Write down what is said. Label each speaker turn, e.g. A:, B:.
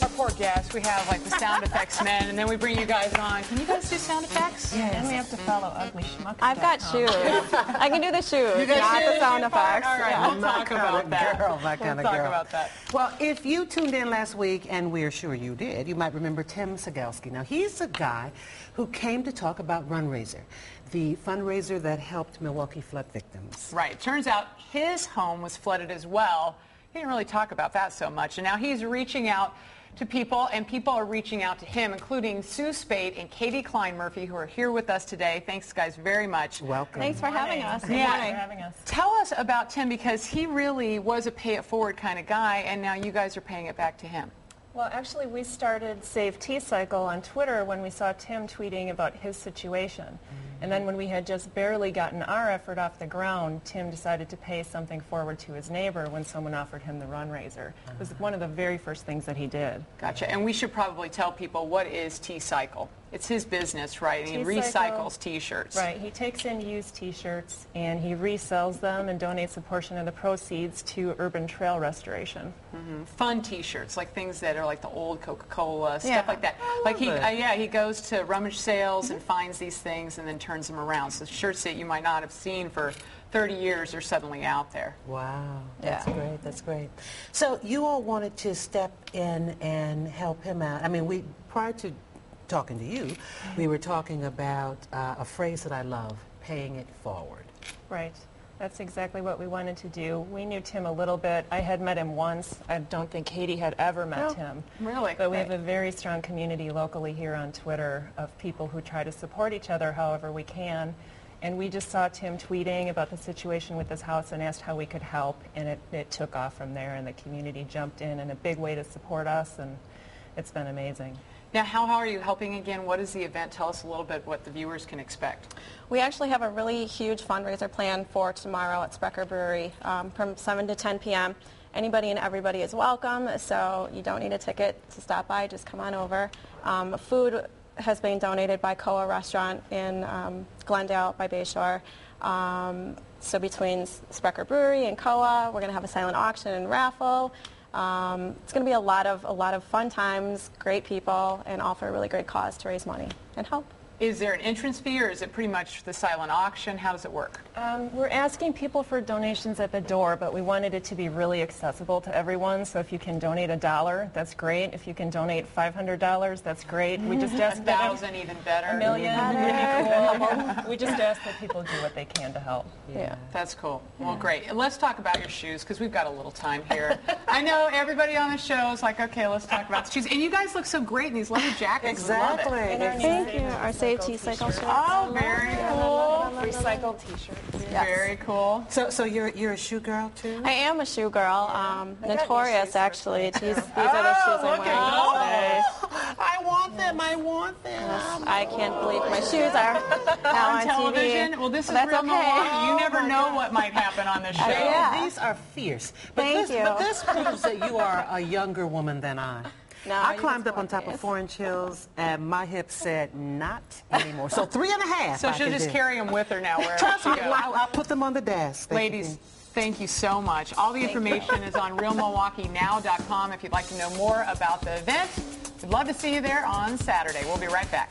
A: Our poor guests, we have like the sound effects men, and then we bring you guys on. Can you guys do sound effects?
B: Yes. And we have to follow Ugly Schmuck.
C: I've got shoes. I can do the shoes, not the sound effects.
A: All right, we'll talk about that.
D: We'll talk about that. Well, if you tuned in last week, and we're sure you did, you might remember Tim Cigelske. Now, he's a guy who came to talk about Fundraiser, the fundraiser that helped Milwaukee flood victims.
A: Right. Turns out his home was flooded as well. He didn't really talk about that so much, and now he's reaching out to people, and people are reaching out to him, including Sue Spaight and Katie Klein-Murphy, who are here with us today. Thanks, guys, very much.
D: Welcome.
C: Thanks for having us.
B: Good morning. For having us.
A: Tell us about Tim, because he really was a pay-it-forward kind of guy, and now you guys are paying it back to him.
B: Well, actually, we started saveteecycle on Twitter when we saw Tim tweeting about his situation. And then when we had just barely gotten our effort off the ground, Tim decided to pay something forward to his neighbor when someone offered him the fundraiser. It was one of the very first things that he did.
A: Gotcha. And we should probably tell people, what is T-Cycle? It's his business, right? And he recycles T-shirts.
B: Right. He takes in used T-shirts and he resells them and donates a portion of the proceeds to urban trail restoration.
A: Fun T-shirts, like things that are like the old Coca-Cola, stuff like that. Like he goes to rummage sales and finds these things and then turns them around. So shirts that you might not have seen for 30 years are suddenly out there.
D: Wow, that's great, that's great. So you all wanted to step in and help him out. I mean, prior to talking to you, we were talking about a phrase that I love, paying it forward.
B: Right. That's exactly what we wanted to do. We knew Tim a little bit. I had met him once. I don't think Katie had ever met him.
A: Really?
B: But we have a very strong community locally here on Twitter of people who try to support each other however we can. And we just saw Tim tweeting about the situation with his house and asked how we could help. And it took off from there, and the community jumped in a big way to support us, and it's been amazing.
A: Now, how are you helping again? What is the event? Tell us a little bit what the viewers can expect.
C: We actually have a really huge fundraiser plan for tomorrow at Sprecher Brewery from 7 to 10 p.m. Anybody and everybody is welcome, so you don't need a ticket to stop by. Just come on over. Food has been donated by Koa Restaurant in Glendale by Bayshore. So between Sprecher Brewery and Koa, we're going to have a silent auction and raffle. It's going to be a lot of fun times, great people, and all for a really great cause to raise money and help.
A: Is there an entrance fee, or is it pretty much the silent auction? How does it work?
B: We're asking people for donations at the door, but we wanted it to be really accessible to everyone. So if you can donate $1, that's great. If you can donate $500, that's great. We just ask
A: 1,000, even better.
B: $1 million, really cool. We just ask that people do what they can to help.
A: Yeah, that's cool. Well, great. And let's talk about your shoes, because we've got a little time here. I know everybody on the show is like, okay, let's talk about the shoes. And you guys look so great in these leather jackets.
D: Exactly.
C: Thank you. Our saveteecycle shirts.
A: Oh, very cool.
B: Recycled T-shirts.
C: Yes.
A: Very cool.
D: So you're a shoe girl too?
C: I am a shoe girl. Notorious, actually. These are the shoes I'm wearing today.
D: I want them. I want them.
C: Yes, I can't believe my shoes are now on
A: television.
C: TV.
A: Well, this is
C: That's
A: Real
C: okay.
A: Milwaukee. You never know what might happen on this show.
C: Yeah.
D: These are fierce. But
C: Thank you.
D: But this proves that you are a younger woman than I.
C: No,
D: I climbed up on top of 4-inch heels, and my hip said, not anymore. So 3.5.
A: So she'll just carry them with her now wherever she goes.
D: I'll put them on the desk.
A: Ladies, thank you so much. All the information is on realmilwaukeenow.com if you'd like to know more about the event. We'd love to see you there on Saturday. We'll be right back.